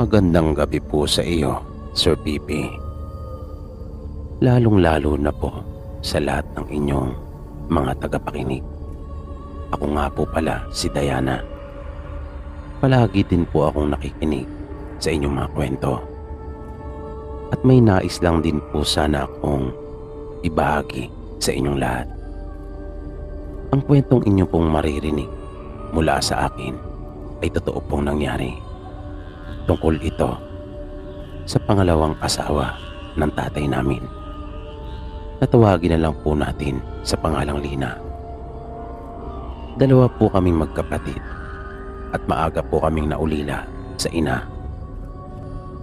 Magandang gabi po sa iyo, Sir Pipi. Lalong-lalo na po sa lahat ng inyong mga tagapakinig. Ako nga po pala si Diana. Palagi din po akong nakikinig sa inyong mga kwento. At may nais lang din po sana akong ibahagi sa inyong lahat. Ang kwentong inyo pong maririnig mula sa akin ay totoo pong nangyari. Tungkol ito sa pangalawang asawa ng tatay namin. Natawagin na lang po natin sa pangalang Lina. Dalawa po kaming magkapatid at maaga po kaming naulila sa ina.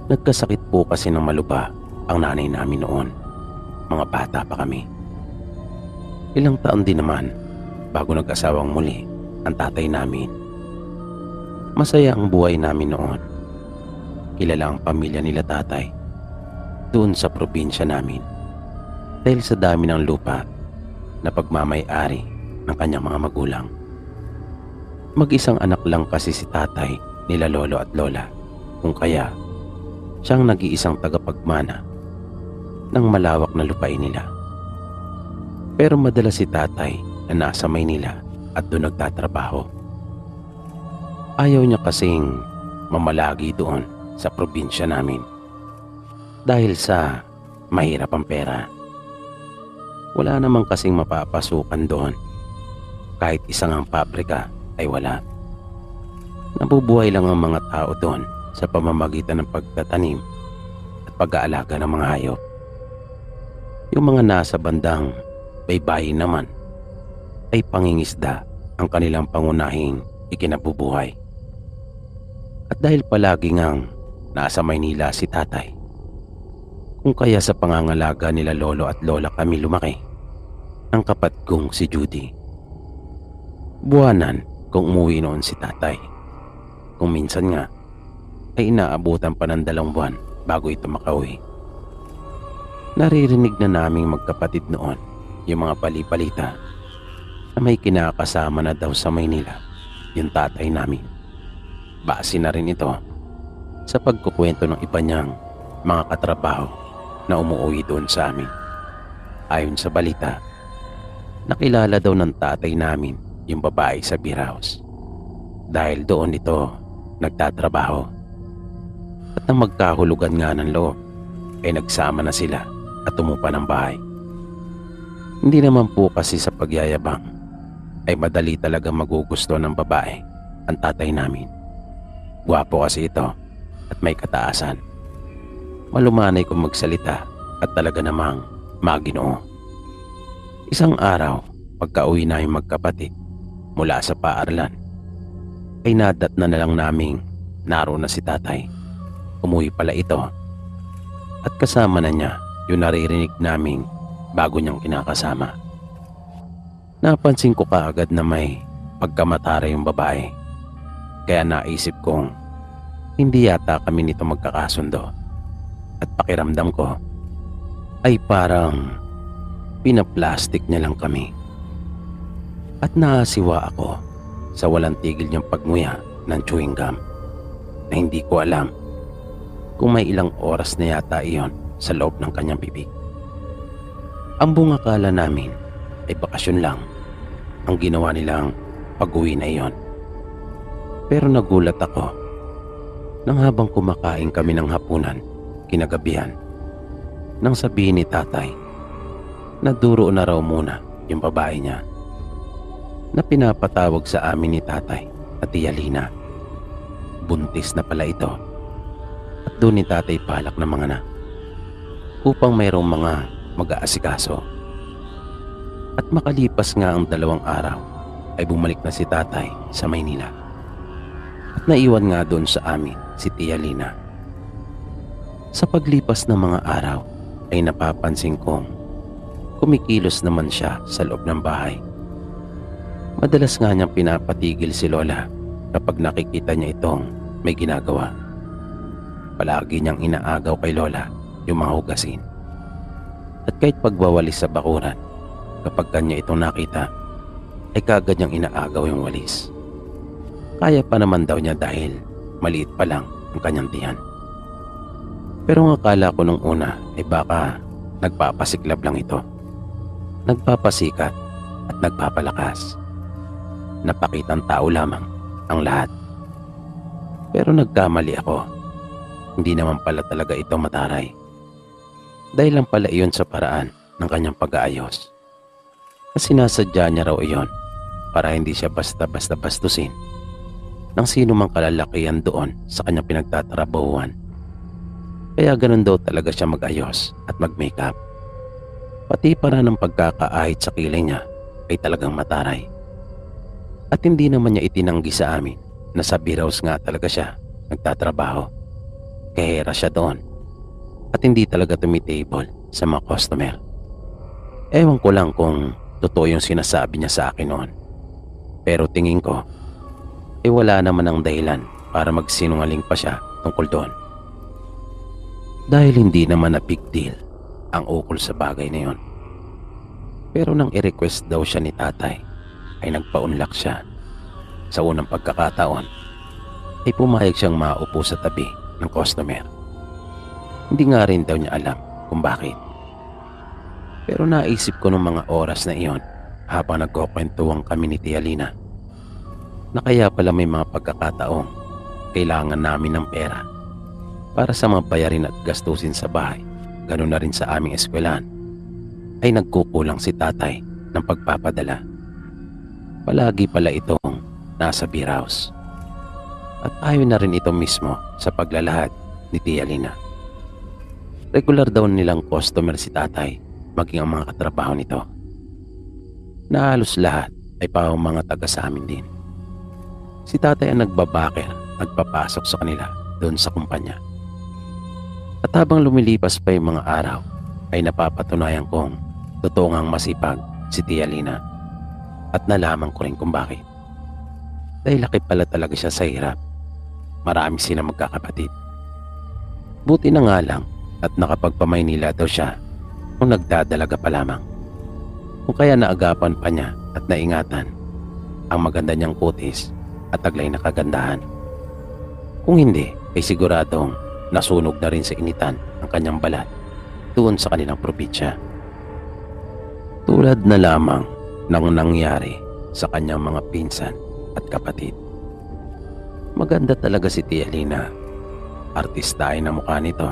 Nagkasakit po kasi ng maluba ang nanay namin noon. Mga bata pa kami. Ilang taon din naman bago nag-asawang muli ang tatay namin. Masaya ang buhay namin noon. Kilala ang pamilya nila tatay doon sa probinsya namin dahil sa dami ng lupa na pagmamay-ari ng kanyang mga magulang. Mag-isang anak lang kasi si tatay nila lolo at lola, kung kaya siyang nag-iisang tagapagmana ng malawak na lupain nila. Pero madalas si tatay na nasa Maynila at doon nagtatrabaho. Ayaw niya kasing mamalagi doon sa probinsya namin dahil sa mahirap ang pera. Wala namang kasing mapapasukan doon. Kahit isang ang pabrika ay wala. Nabubuhay lang ang mga tao doon sa pamamagitan ng pagtatanim at pag-aalaga ng mga hayop. Yung mga nasa bandang baybayin naman ay pangingisda ang kanilang pangunahing ikinabubuhay. At dahil palagi ngang nasa Maynila si tatay, kung kaya sa pangangalaga nila lolo at lola kami lumaki, ang kapatid kong si Judy. Buwanan kung umuwi noon si tatay. Kung minsan nga ay inaabutan pa ng 2 buwan bago ito makauwi. Naririnig na naming magkapatid noon yung mga balita na may kinakasama na daw sa Maynila yung tatay namin. Base na rin ito sa pagkukwento ng iba niyang mga katrabaho na umuwi doon sa amin. Ayon sa balita, nakilala daw ng tatay namin yung babae sa beer house dahil doon ito nagtatrabaho. At nang magkahulugan nga ng loob ay nagsama na sila at tumupa ng bahay. Hindi naman po kasi sa pagyayabang ay madali talaga magugusto ng babae ang tatay namin. Gwapo kasi ito at may kataasan. Malumanay kung magsalita at talaga namang maginoo. Isang araw, pagka-uwi namin magkapatid mula sa paaralan, ay nadatnan na lang naming naroon na si tatay. Umuwi pala ito at kasama na niya yung naririnig naming bago niyang kinakasama. Napansin ko kaagad na may pagkamatara yung babae. Kaya naisip kong hindi yata kami nito magkakasundo. At pakiramdam ko ay parang pinaplastic niya lang kami. At naasiwa ako sa walang tigil niyang pagmuya ng chewing gum na hindi ko alam kung may ilang oras na yata iyon sa loob ng kanyang bibig. Ang buong akala namin ay bakasyon lang ang ginawa nilang pag-uwi na iyon. Pero nagulat ako nang habang kumakain kami ng hapunan kinagabihan nang sabihin ni tatay na duro na raw muna yung babae niya na pinapatawag sa amin ni tatay na Tia Lina. Buntis na pala ito at doon ni tatay palak na mga anak upang mayroong mga mag-aasikaso. At makalipas nga ang 2 araw ay bumalik na si tatay sa Maynila. At naiwan nga doon sa amin si Tia Lina. Sa paglipas ng mga araw ay napapansin kong kumikilos naman siya sa loob ng bahay. Madalas nga niyang pinapatigil si lola kapag nakikita niya itong may ginagawa. Palagi niyang inaagaw kay lola yung mga hugasin. At kahit pagwawalis sa bakuran, kapag kanya itong nakita ay kagad niyang inaagaw yung walis. Kaya pa naman daw niya dahil maliit pa lang ang kanyang tiyan. Pero ang akala ko nung una ay baka nagpapasiklab lang ito. Nagpapasikat at nagpapalakas. Napakitang tao lamang ang lahat. Pero nagkamali ako. Hindi naman pala talaga ito mataray. Dahil lang pala iyon sa paraan ng kanyang pag-aayos. Kasi sinasadya niya raw iyon para hindi siya basta-basta bastusin ng sino mang kalalakihan doon sa kanyang pinagtatrabahuan. Kaya ganun daw talaga siya mag-ayos at mag-makeup. Pati para ng pagkakaahit sa kilay niya ay talagang mataray. At hindi naman niya itinanggi sa amin na sa beer house nga talaga siya nagtatrabaho. Kahera siya doon at hindi talaga tumitable sa mga customer. Ewan ko lang kung totoo yung sinasabi niya sa akin noon. Pero tingin ko, wala naman ang dahilan para magsinungaling pa siya tungkol doon. Dahil hindi naman na big deal ang ukol sa bagay na yon. Pero nang i-request daw siya ni tatay, ay nagpaunlak siya. Sa unang pagkakataon, ay pumayag siyang maupo sa tabi ng customer. Hindi nga rin daw niya alam kung bakit. Pero naisip ko nung mga oras na iyon habang nagkukwentuhan kami ni Tia Lina na kaya pala may mga pagkakataong kailangan namin ng pera para sa mga bayarin at gastusin sa bahay, ganoon na rin sa aming eskwelahan, ay nagkukulang si tatay ng pagpapadala. Palagi pala itong nasa beer house. At ayaw na rin ito mismo sa paglalahad ni Tia Lina. Regular daw nilang customer si tatay, maging ang mga katrabaho nito. Na halos lahat ay pang mga taga sa amin din. Si tatay ang nagbabaker, nagpapasok sa kanila doon sa kumpanya. At habang lumilipas pa yung mga araw, ay napapatunayan kong totoo ngang masipag si Tia Lina. At nalaman ko rin kung bakit. Dahil laki pala talaga siya sa hirap. Marami silang magkakapatid. Buti na nga lang at nakapagpamaynila daw siya kung nagdadalaga pa lamang. Kung kaya naagapan pa niya at naingatan ang maganda niyang kutis at taglay na kagandahan. Kung hindi, ay siguradong nasunog na rin sa initan ang kanyang balat doon sa kanilang probinsya. Tulad na lamang ng nangyari sa kanyang mga pinsan at kapatid. Maganda talaga si Tia Lina. Artistahin na mukha nito.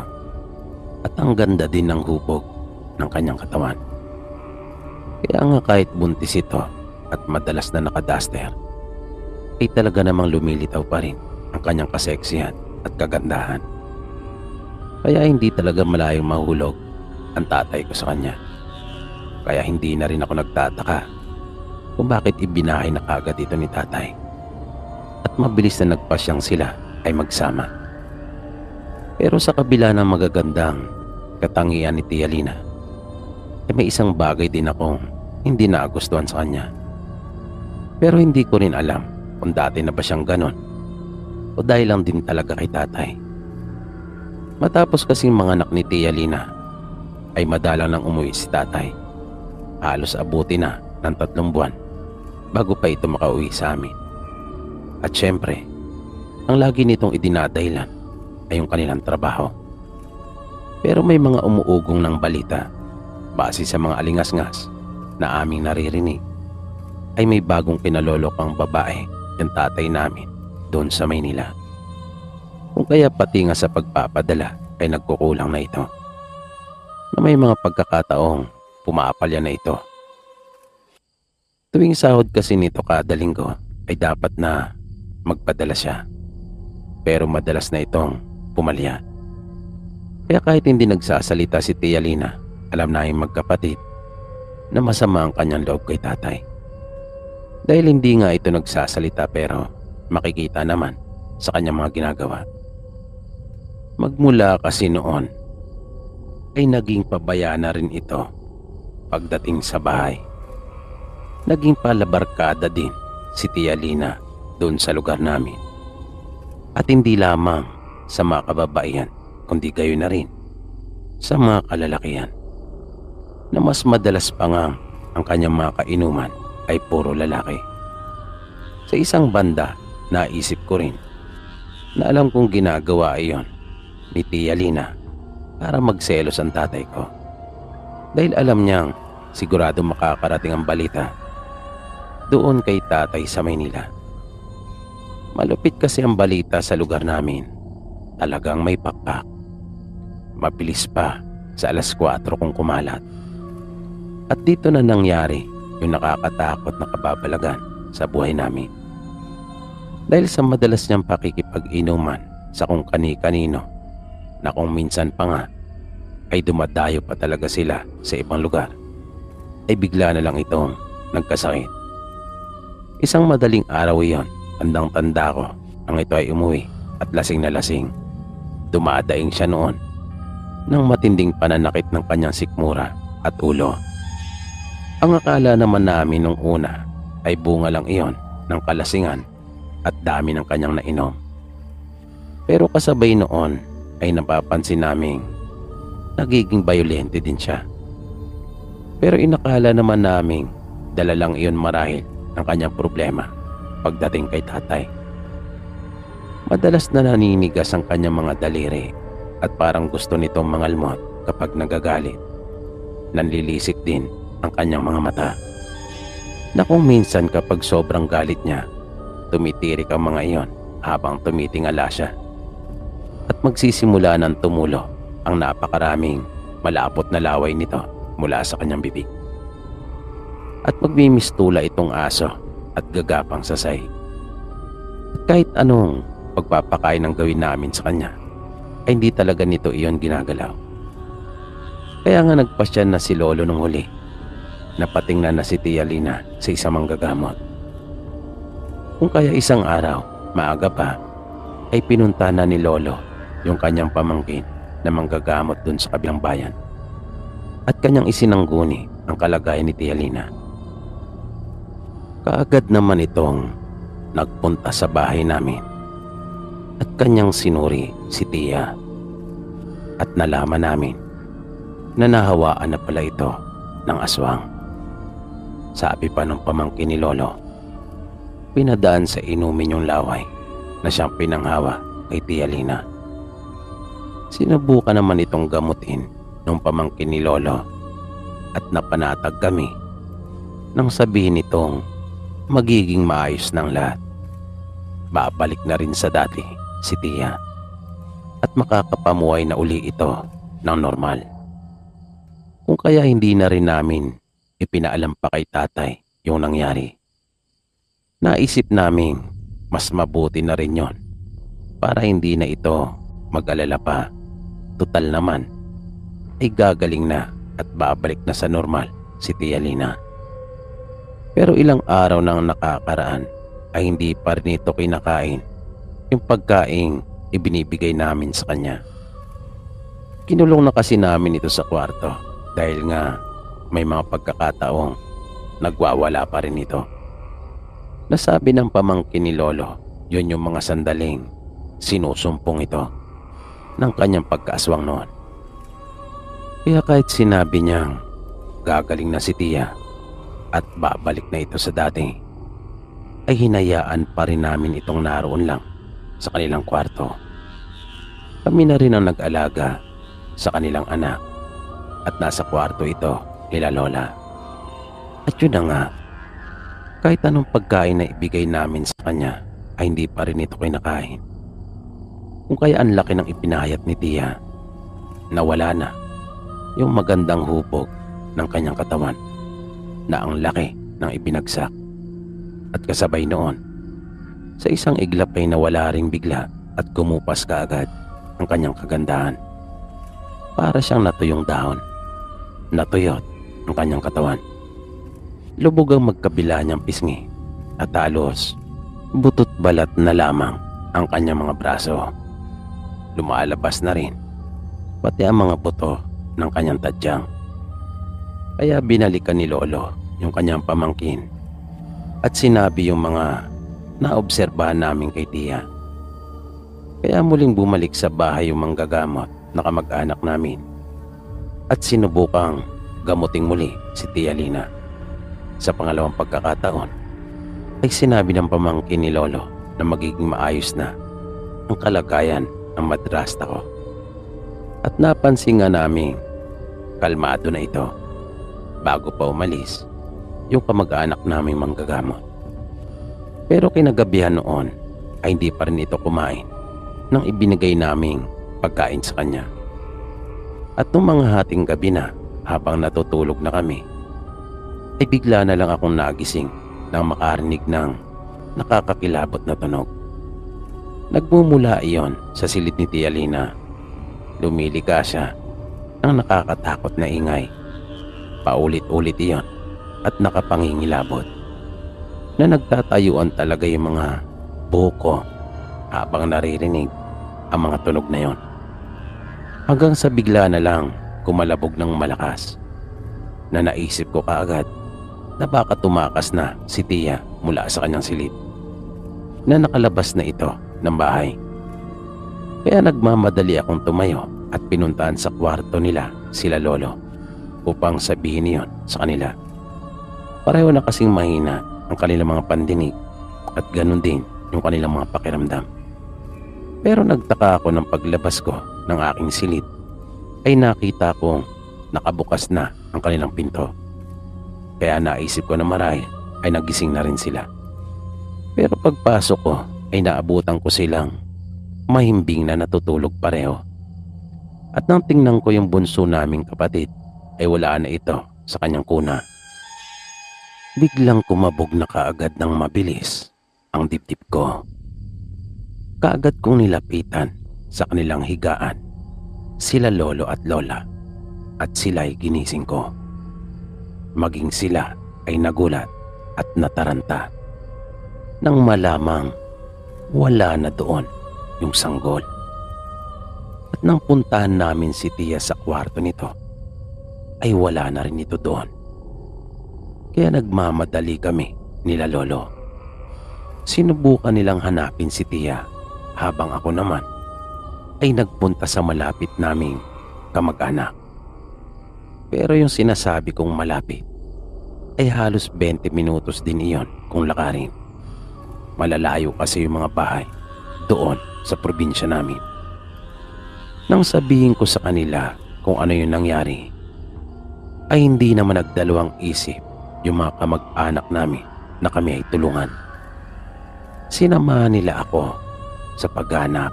At ang ganda din ng hubog ng kanyang katawan. Kaya nga kahit buntis ito at madalas na nakadaster, ay talaga namang lumilitaw pa rin ang kanyang kaseksihan at kagandahan. Kaya hindi talaga malayong mahulog ang tatay ko sa kanya. Kaya hindi na rin ako nagtataka kung bakit ibinahay na kagad ito ni tatay. At mabilis na nagpasyang sila ay magsama. Pero sa kabila ng magagandang katangian ni Tia Lina, ay may isang bagay din akong hindi nagustuhan sa kanya. Pero hindi ko rin alam kung dati na ba siyang ganon o dahil lang din talaga kay tatay. Matapos kasing mga anak ni Tia Lina, ay madalang nang umuwi si tatay. Halos abuti na ng 3 buwan bago pa ito makauwi sa amin. At syempre, ang lagi nitong idinadahilan ay yung kanilang trabaho. Pero may mga umuugong ng balita base sa mga alingas-ngas na aming naririnig ay may bagong pinalolokang babae yung tatay namin doon sa Maynila. Kung kaya pati nga sa pagpapadala ay nagkukulang na ito. Na may mga pagkakataong pumapalya na ito. Tuwing sahod kasi nito kada linggo ay dapat na magpadala siya. Pero madalas na itong pumalya. Kaya kahit hindi nagsasalita si Tia Lina, alam na yung magkapatid na masama ang kanyang loob kay tatay. Dahil hindi nga ito nagsasalita pero makikita naman sa kanyang mga ginagawa. Magmula kasi noon ay naging pabaya na rin ito pagdating sa bahay. Naging palabarkada din si Tia Lina doon sa lugar namin. At hindi lamang sa mga kababaihan, kundi gayon na rin sa mga kalalakihan. Na mas madalas pa nga ang kanyang mga kainuman ay puro lalaki. Sa isang banda, naisip ko rin na alam kong ginagawa iyon ni Tia Lina para magselos ang tatay ko. Dahil alam niyang sigurado makakarating ang balita doon kay tatay sa Maynila. Malupit kasi ang balita sa lugar namin. Talagang may pakpak. Mabilis pa sa 4:00 kung kumalat. At dito na nangyari yung nakakatakot na kababalagan sa buhay namin. Dahil sa madalas niyang pakikipag-inuman sa kung kani-kanino na kung minsan pa nga ay dumadayo pa talaga sila sa ibang lugar, ay bigla na lang itong nagkasakit. Isang madaling araw iyon, tandang-tanda ko ang ito ay umuwi at lasing na lasing. Dumadaing siya noon ng matinding pananakit ng kanyang sikmura at ulo. Ang akala naman namin nung una ay bunga lang iyon ng kalasingan at dami ng kanyang nainom. Pero kasabay noon ay napapansin naming nagiging bayolente din siya. Pero inakala naman naming dala lang iyon marahil ng kanyang problema pagdating kay tatay. Madalas na naninigas ang kanyang mga daliri at parang gusto nitong mangalmot kapag nagagalit. Nanlilisik din ang kanyang mga mata, na kung minsan kapag sobrang galit niya, tumitirik ang mga iyon habang tumitingala siya. At magsisimula ng tumulo ang napakaraming malapot na laway nito mula sa kanyang bibig. At magmimistula itong aso at gagapang sa sahig. At kahit anong pagpapakain ang gawin namin sa kanya, ay hindi talaga nito iyon ginagalaw. Kaya nga nagpasya na si Lolo nung huli. Napatingnan na si Tia Lina sa isang manggagamot. Kung kaya isang araw, maaga pa, ay pinunta na ni Lolo yung kanyang pamangkin na manggagamot dun sa kabilang bayan. At kanyang isinangguni ang kalagayan ni Tia Lina. Kaagad naman itong nagpunta sa bahay namin at kanyang sinuri si Tia. At nalaman namin na nahawaan na pala ito ng aswang. Sabi pa ng pamangkin ni Lolo, pinadaan sa inumin yung laway na siyang pinanghawa kay Tia Lina. Sinubukan naman itong gamutin ng pamangkin ni Lolo at napanatag kami nang sabihin nitong magiging maayos ng lahat. Babalik na rin sa dati si Tia at makakapamuhay na uli ito ng normal. Kung kaya hindi na rin namin ipinaalam pa kay tatay yung nangyari. Naisip naming mas mabuti na rin yon para hindi na ito mag-alala pa. Tutal naman ay gagaling na at babalik na sa normal si Tia Lina. Pero ilang araw nang nakakaraan ay hindi pa rin ito kinakain yung pagkaing ibinibigay namin sa kanya. Kinulong na kasi namin ito sa kwarto dahil nga may mga pagkakataong nagwawala pa rin ito. Nasabi ng pamangkin ni Lolo, yun yung mga sandaling sinusumpong ito ng kanyang pagkaaswang noon. Kaya kahit sinabi niyang gagaling na si Tia at babalik na ito sa dati, ay hinayaan pa rin namin itong naroon lang sa kanilang kwarto. Kami na rin ang nag-alaga sa kanilang anak at nasa kwarto ito nila Lola. At yun na nga, kahit anong pagkain na ibigay namin sa kanya ay hindi pa rin ito kinakain. Kung kaya ang laki ng ipinahayat ni Tia, nawala na yung magandang hubog ng kanyang katawan na ang laki ng ibinagsak. At kasabay noon, sa isang iglap ay nawala ring bigla at gumupas kaagad ang kanyang kagandahan. Para siyang natuyong dahon, natuyot ang kanyang katawan. Lubog ang magkabila niyang pisngi at halos butot balat na lamang ang kanyang mga braso. Lumalabas na rin pati ang mga buto ng kanyang tadyang. Kaya binalikan ni Lolo yung kanyang pamangkin at sinabi yung mga naobserbahan namin kay Tia. Kaya muling bumalik sa bahay yung manggagamot na kamag-anak namin at sinubukang gamuting muli si Tia Lina. Sa pangalawang pagkakataon ay sinabi ng pamangkin ni Lolo na magiging maayos na ang kalagayan ng madrasta ko. At napansin nga namin kalmado na ito bago pa umalis yung kamag-anak naming manggagamot. Pero kinagabihan noon ay hindi pa rin ito kumain nang ibinigay naming pagkain sa kanya. At nung mga hating gabi na habang natutulog na kami, ay bigla na lang akong nagising nang makarinig ng nakakakilabot na tunog. Nagmumula iyon sa silid ni Tia Lina. Lumilika siya ng nakakatakot na ingay. Paulit-ulit iyon at nakapangingilabot na nagtatayuan talaga yung mga buhok ko habang naririnig ang mga tunog na yon. Hanggang sa bigla na lang kumalabog ng malakas na naisip ko kaagad na baka tumakas na si Tia mula sa kanyang silid na nakalabas na ito ng bahay. Kaya nagmamadali akong tumayo at pinuntahan sa kwarto nila sila lolo upang sabihin niyon sa kanila. Pareho na kasing mahina ang kanilang mga pandinig at ganun din yung kanilang mga pakiramdam. Pero nagtaka ako ng paglabas ko ng aking silid ay nakita kong nakabukas na ang kanilang pinto. Kaya naisip ko na marahil ay nagising na rin sila. Pero pagpasok ko ay naabutan ko silang mahimbing na natutulog pareho. At nang tingnan ko yung bunso naming kapatid ay wala na ito sa kanyang kuna. Biglang kumabog na kaagad ng mabilis ang dibdib ko. Kaagad kong nilapitan sa kanilang higaan sila lolo at lola at sila'y ginising ko. Maging sila ay nagulat at nataranta nang malamang wala na doon yung sanggol. At nang puntahan namin si Tia sa kwarto nito ay wala na rin ito doon. Kaya nagmamadali kami nila lolo. Sinubukan nilang hanapin si Tia habang ako naman ay nagpunta sa malapit naming kamag-anak. Pero yung sinasabi kong malapit ay halos 20 minutos din iyon kung lakarin. Malalayo kasi yung mga bahay doon sa probinsya namin. Nang sabihin ko sa kanila kung ano yung nangyari, ay hindi naman nagdalawang isip yung mga kamag-anak namin na kami ay tulungan. Sinamahan nila ako sa paghanap.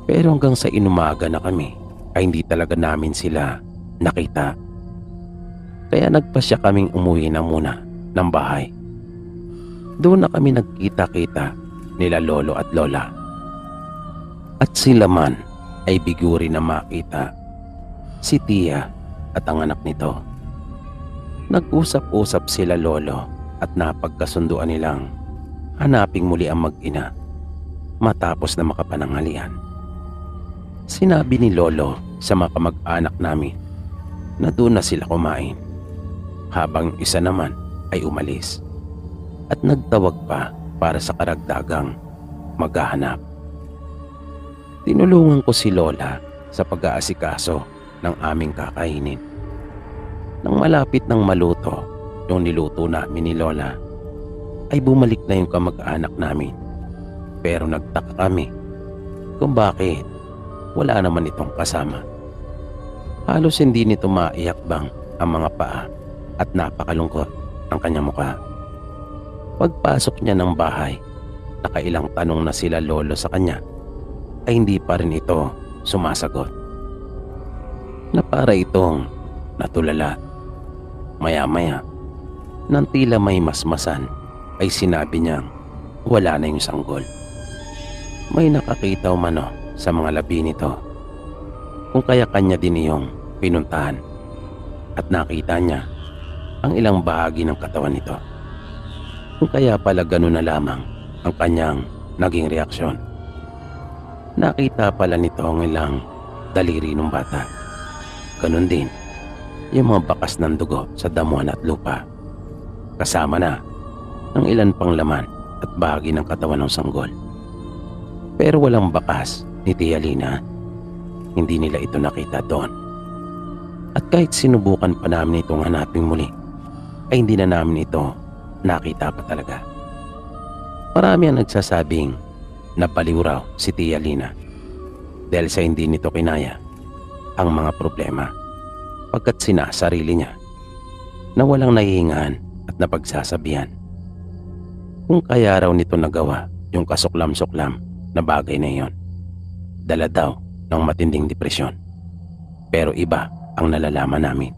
Pero hanggang sa inumaga na kami ay hindi talaga namin sila nakita. Kaya nagpasya kaming umuwi na muna ng bahay. Doon na kami nagkita-kita nila lolo at lola. At sila man ay biguri na makita si Tia at ang anak nito. Nag-usap-usap sila lolo at napagkasunduan nilang hanaping muli ang mag-ina matapos na makapananghalian. Sinabi ni lolo sa mga kamag-anak namin na doon na sila kumain habang isa naman ay umalis at nagtawag pa para sa karagdagang maghahanap. Tinulungan ko si lola sa pag-aasikaso ng aming kakainin. Nang malapit ng maluto yung niluto namin ni lola ay bumalik na yung kamag-anak namin. Pero nagtaka kami kung bakit wala naman itong kasama. Halos hindi nito maiyakbang ang mga paa at napakalungkot ang kanyang mukha. Pagpasok niya ng bahay, nakailang tanong na sila lolo sa kanya ay hindi pa rin ito sumasagot. Na para itong natulala. Maya-maya, nang tila may masmasan ay sinabi niyang wala na yung sanggol. May nakakita umano sa mga labi nito kung kaya kanya din iyong pinuntahan at nakita niya ang ilang bahagi ng katawan nito. Kung kaya pala ganun na lamang ang kanyang naging reaksyon. Nakita pala nito ang ilang daliri ng bata. Ganun din yung mga bakas ng dugo sa damuhan at lupa. Kasama na ang ilan pang laman at bahagi ng katawan ng sanggol. Pero walang bakas ni Tia Lina. Hindi nila ito nakita doon. At kahit sinubukan pa namin itong hanapin muli, ay hindi na namin ito nakita pa talaga. Marami ang nagsasabing nabaliw raw si Tia Lina dahil sa hindi nito kinaya ang mga problema pagkat sinasarili niya na walang nahihingaan at napagsasabihan. Kung kaya raw nito nagawa yung kasuklam-suklam na bagay na iyon, dala daw ng matinding depresyon. Pero iba ang nalalaman namin.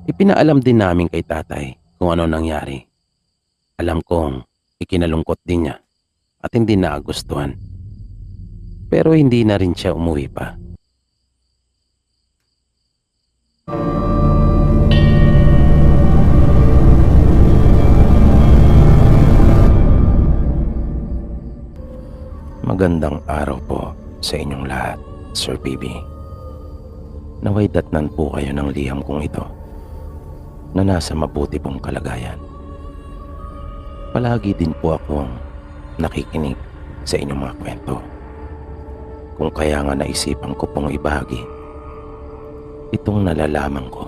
Ipinaalam din namin kay tatay kung ano nangyari. Alam kong ikinalungkot din niya at hindi nagustuhan. Pero hindi na rin siya umuwi pa. Magandang araw po sa inyong lahat, Sir PB. Naway datnan po kayo ng liham kong ito na nasa mabuti pong kalagayan. Palagi din po akong nakikinig sa inyong mga kwento. Kung kaya nga naisipan ko pong ibahagi itong nalalaman ko.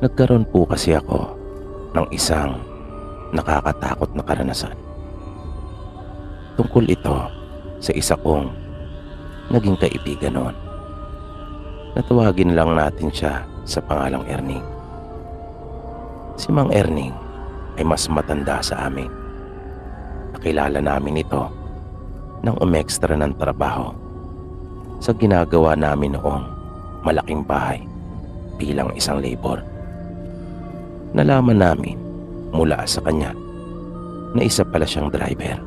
Nagkaroon po kasi ako ng isang nakakatakot na karanasan. Tungkol ito sa isa kong naging kaibigan noon. Natawagin lang natin siya sa pangalang Erning. Si Mang Erning ay mas matanda sa amin. Nakilala namin ito nang umextra ng trabaho sa ginagawa namin noong malaking bahay bilang isang labor. Nalaman namin mula sa kanya na isa pala siyang driver.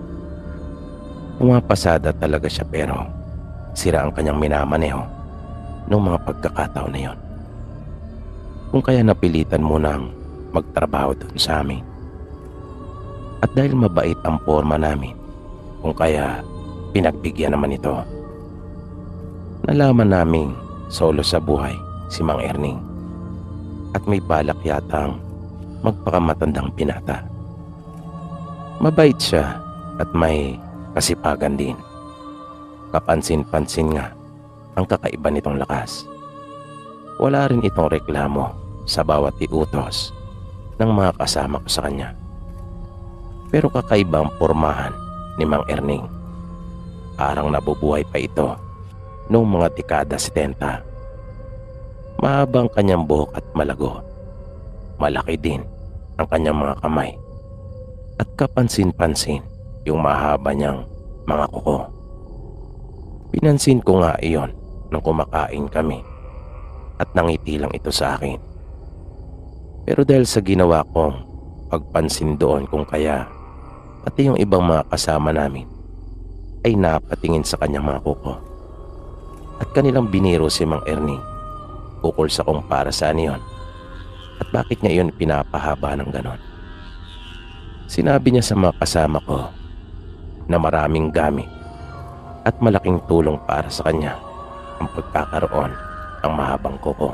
Pumapasada talaga siya pero sira ang kanyang minamaneho noong mga pagkakataon na yon. Kung kaya napilitan mo nang magtrabaho doon sa amin. At dahil mabait ang forma namin, kung kaya pinagbigyan naman ito. Nalaman naming solo sa buhay si Mang Erning at may balak yatang magpakamatandang pinata. Mabait siya at may kasipagan din. Kapansin-pansin nga ang kakaiba nitong lakas. Wala rin itong reklamo sa bawat iutos ng mga kasama ko sa kanya. Pero kakaiba ang pormahan ni Mang Erning. Parang nabubuhay pa ito noong mga dekada 70. Mahabang kanyang buhok at malago. Malaki din ang kanyang mga kamay. At kapansin-pansin yung mahaba niyang mga kuko. Pinansin ko nga iyon nung kumakain kami at nangiti lang ito sa akin. Pero dahil sa ginawa kong pagpansin doon kung kaya pati yung ibang mga kasama namin ay napatingin sa kanyang mga kuko. At kanilang biniro si Mang Erning ukol sa kung para saan iyon at bakit niya iyon pinapahaba ng ganon. Sinabi niya sa mga kasama ko na maraming gamit at malaking tulong para sa kanya ang pagkakaroon ng mahabang kuko.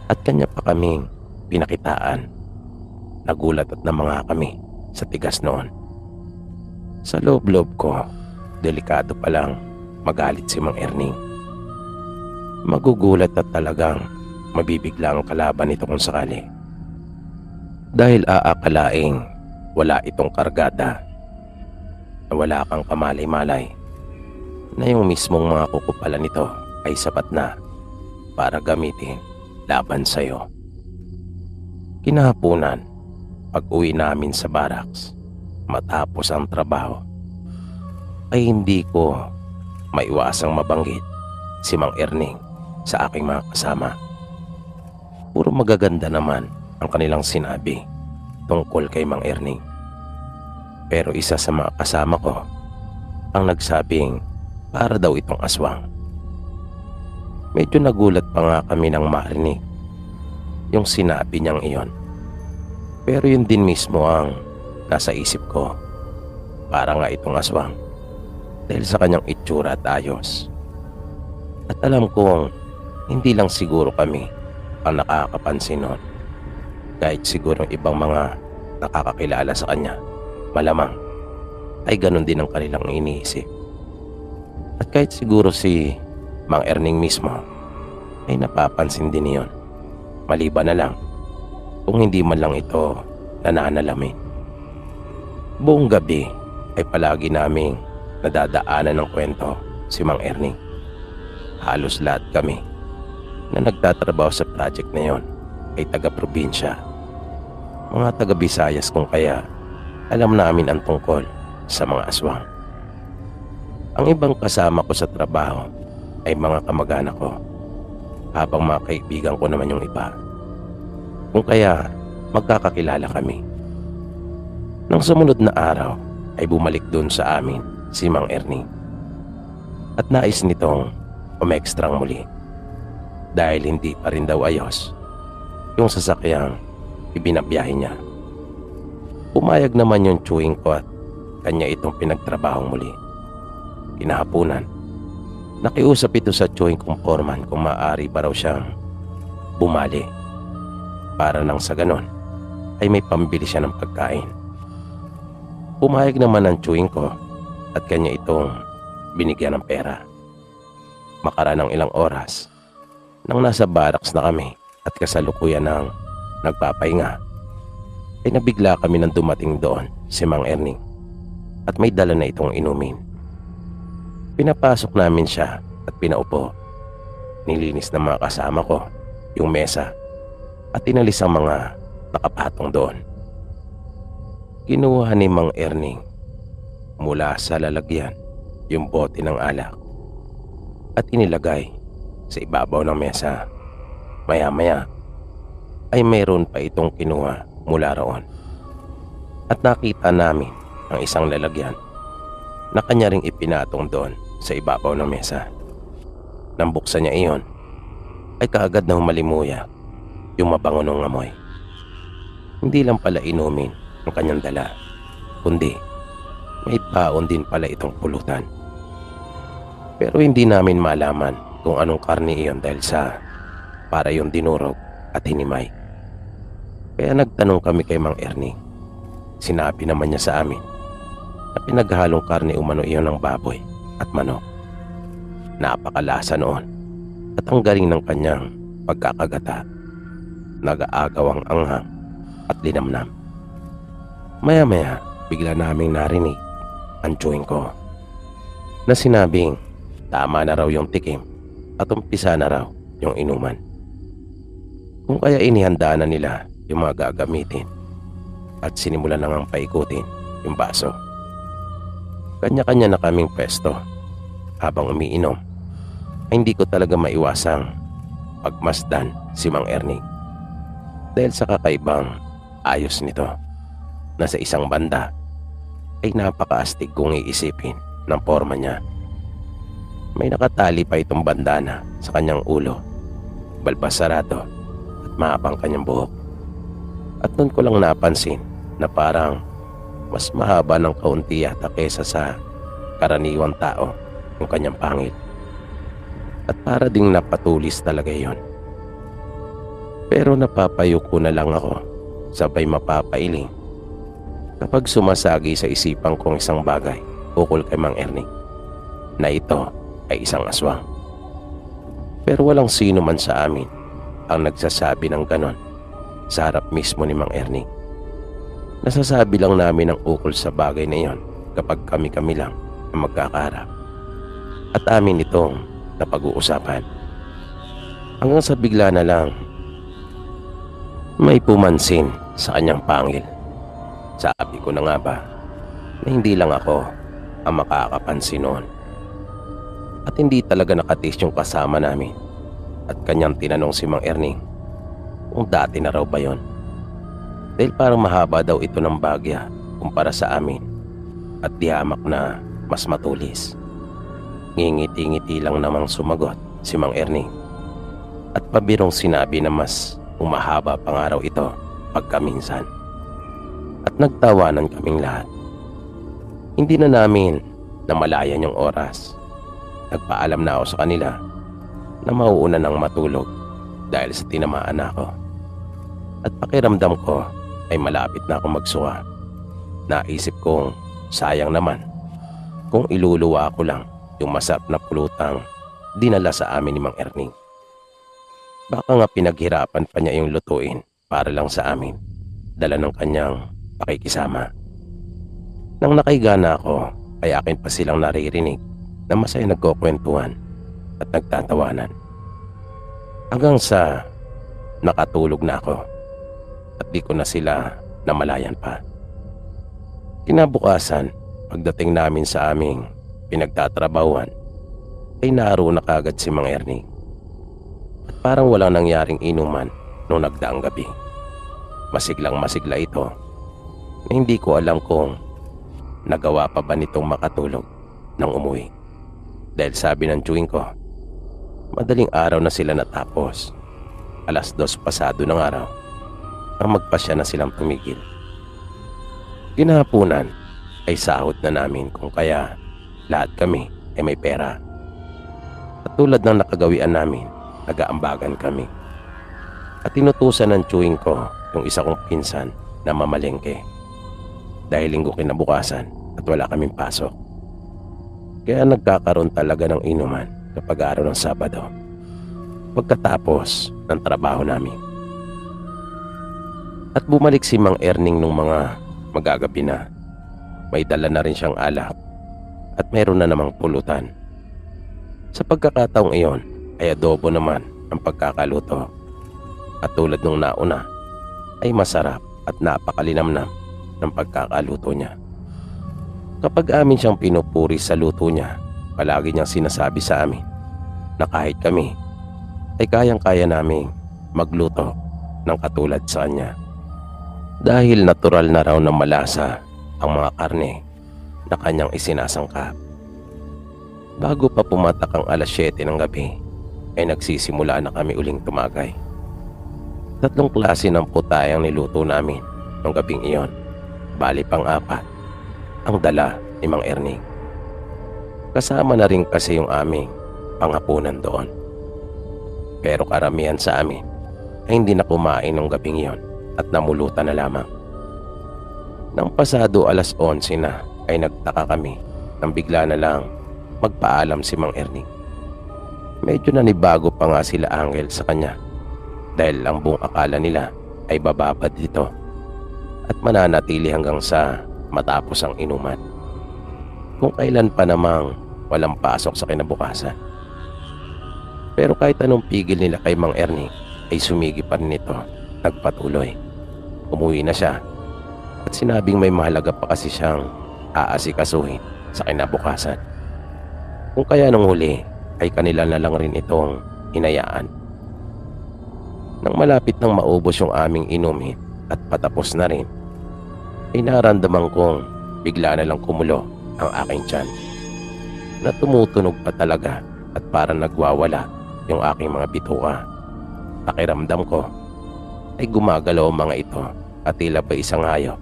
At kanya pa kaming pinakitaan. Nagulat at namanga kami sa tigas noon. Sa loob-loob ko, delikado pa lang magalit si Mang Erning. Magugulat at talagang mabibigla ang kalaban nito kung sakali. Dahil aakalaing wala itong kargada na wala kang kamalay-malay na yung mismong mga kukupalan nito ay sapat na para gamitin laban sa'yo. Kinahaponan, pag-uwi namin sa barracks matapos ang trabaho, ay hindi ko maiwasang mabanggit si Mang Erning sa aking mga kasama. Puro magaganda naman ang kanilang sinabi tungkol kay Mang Erning. Pero isa sa mga kasama ko ang nagsabing para daw itong aswang. Medyo nagulat pa nga kami nang marinig yung sinabi niyang iyon. Pero yun din mismo ang nasa isip ko. Para nga itong aswang dahil sa kanyang itsura at ayos. At alam kong hindi lang siguro kami ang nakakapansin nun. Kahit siguro ibang mga nakakakilala sa kanya, malamang ay ganun din ang kanilang iniisip. At kahit siguro si Mang Erning mismo ay napapansin din niyon. Maliban na lang kung hindi man lang ito nananalamin. Buong gabi ay palagi naming nadadaanan ng kwento si Mang Erning. Halos lahat kami na nagtatrabaho sa project na yon ay taga-probinsya. Mga taga-Visayas kung kaya alam namin ang tungkol sa mga aswang. Ang ibang kasama ko sa trabaho ay mga kamag-anak ko, habang mga kaibigan ko naman yung iba. Kung kaya magkakakilala kami. Nang sumunod na araw ay bumalik dun sa amin si Mang Ernie. At nais nitong umekstrang muli dahil hindi pa rin daw ayos yung sasakyang ibinabiyahe niya. Pumayag naman yung chewing ko at kanya itong pinagtrabahong muli. Kinahapunan, nakiusap ito sa chewing kong foreman kung maaari ba raw siyang bumali para nang sa ganon ay may pambili siya ng pagkain. Pumayag naman ang chewing ko at kanya itong binigyan ng pera. Makaraan ng ilang oras, nang nasa barracks na kami at kasalukuyan ng nagpapahinga, ay nabigla kami nang dumating doon si Mang Ernie at may dala na itong inumin. Pinapasok namin siya at pinaupo. Nilinis ng mga kasama ko yung mesa at inalis ang mga nakapatong doon. Kinuha ni Mang Ernie mula sa lalagyan yung bote ng alak at inilagay sa ibabaw ng mesa. Maya-maya ay mayroon pa itong kinuha mula roon at nakita namin ang isang lalagyan na kanya ring ipinatong doon sa ibabaw ng mesa. Nang buksan niya iyon ay kaagad na humalimuya yung mabango ng amoy. Hindi lang pala inumin ang kanyang dala, kundi may baon din pala itong pulutan. Pero hindi namin malaman kung anong karne iyon dahil sa para yung dinurog at hinimay. Kaya nagtanong kami kay Mang Ernie. Sinabi naman niya sa amin na pinaghalong karne umano iyon ng baboy at manok. Napakalasa noon at ang galing ng kanyang pagkakagata. Nag-aagaw ang anghang at linamnam. Maya-maya bigla naming narinig ang chewing ko na sinabing tama na raw yung tikim at umpisa na raw yung inuman. Kung kaya inihanda na nila yung mga gagamitin at sinimulan na ngang paikutin yung baso. Kanya-kanya na kaming pwesto. Habang umiinom ay hindi ko talaga maiwasang pagmasdan si Mang Ernie dahil sa kakaibang ayos nito na sa isang banda ay napakaastig kung iisipin ng forma niya. May nakatali pa itong bandana sa kanyang ulo, balbas sarado at mahabang kanyang buhok. At noon ko lang napansin na parang mas mahaba ng kaunti yata kesa sa karaniwang tao yung kanyang pangil. At para ding napatulis talaga yon. Pero napapayuko na lang ako, sabay mapapailing kapag sumasagi sa isipan kong isang bagay ukol kay Mang Ernie na ito ay isang aswang. Pero walang sino man sa amin ang nagsasabi ng ganon sa harap mismo ni Mang Ernie. Nasasabi lang namin ang ukol sa bagay na iyon kapag kami-kami lang ang magkakaharap. At amin itong napag-uusapan. Hanggang sa bigla na lang may pumansin sa kanyang pangil. Sabi ko na nga ba na hindi lang ako ang makakapansin noon. At hindi talaga nakatis yung kasama namin. At kanyang tinanong si Mang Ernie kung dati na raw ba yon. Dahil parang mahaba daw ito ng bagya kumpara sa amin at dihamak na mas matulis. Ngingiti-ngiti lang namang sumagot si Mang Ernie at pabirong sinabi na mas umahaba pa nga raw ito pagkaminsan. At nagtawanan kaming lahat. Hindi na namin namalayan yung oras. Nagpaalam na ako sa kanila na mauuna nang matulog dahil sa tinamaan na ako. At pakiramdam ko ay malapit na ako magsuka. Naisip kong sayang naman kung iluluwa ko lang yung masarap na pulutang dinala sa amin ni Mang Ernie. Baka nga pinaghirapan pa niya yung lutuin para lang sa amin, dala ng kanyang pakikisama. Nang nakahiga na ako ay akin pa silang naririnig na masaya nagkukwentuhan at nagtatawanan. Hanggang sa nakatulog na ako at di ko na sila namalayan pa. Kinabukasan, pagdating namin sa aming pinagtatrabahuan, ay naroon na kagad si Mang Ernie. At parang walang nangyaring inuman noong nagdaang gabi. Masiglang masigla ito na hindi ko alam kung nagawa pa ba nitong makatulog nang umuwi. Dahil sabi ng chewing ko, madaling araw na sila natapos. 2:00 pasado ng araw ang magpasya na silang tumigil. Kinahaponan ay sahod na namin kung kaya lahat kami ay may pera. At tulad ng nakagawian namin, nag-aambagan kami. At tinutusan ng chewing ko yung isa kong pinsan na mamalengke. Dahil linggo kinabukasan at wala kaming pasok. Kaya nagkakaroon talaga ng inuman kapag araw ng Sabado, pagkatapos ng trabaho namin. At bumalik si Mang Erning nung mga magagabi na. May dala na rin siyang alak at meron na namang pulutan. Sa pagkakataong iyon ay adobo naman ang pagkakaluto. At tulad nung nauna ay masarap at napakalinamnam ng pagkakaluto niya. Kapag amin siyang pinupuri sa luto niya, palagi niyang sinasabi sa amin na kahit kami ay kayang-kaya naming magluto ng katulad sa kanya. Dahil natural na raw na malasa ang mga karne na kanyang isinasangkap. Bago pa pumatak ang 7:00 ng gabi ay nagsisimula na kami uling tumagay. 3 klase ng putay ang niluto namin noong gabing iyon. Bali pang-4 ang dala ni Mang Erning. Kasama na rin kasi yung aming panghapunan doon. Pero karamihan sa amin ay hindi na kumain noong gabing iyon at namulutan na lamang. Nang pasado 11:00 na ay nagtaka kami nang bigla na lang magpaalam si Mang Erning. Medyo nanibago pa nga sila Angel sa kanya dahil ang buong akala nila ay bababa dito at mananatili hanggang sa matapos ang inuman. Kung kailan pa namang walang pasok sa kinabukasan. Pero kahit anong pigil nila kay Mang Erning ay sumigi pa rin ito, nagpatuloy. Umuwi na siya at sinabing may mahalaga pa kasi siyang aasikasuhin sa kinabukasan. Kung kaya nung huli ay kanila na lang rin itong hinayaan. Nang malapit nang maubos yung aming inumin at patapos na rin, ay naramdaman kong bigla na lang kumulo ang aking tiyan. Na tumutunog pa talaga at parang nagwawala yung aking mga bituka. Pakiramdam ko ay gumagalaw ang mga ito at tila ba isang hayop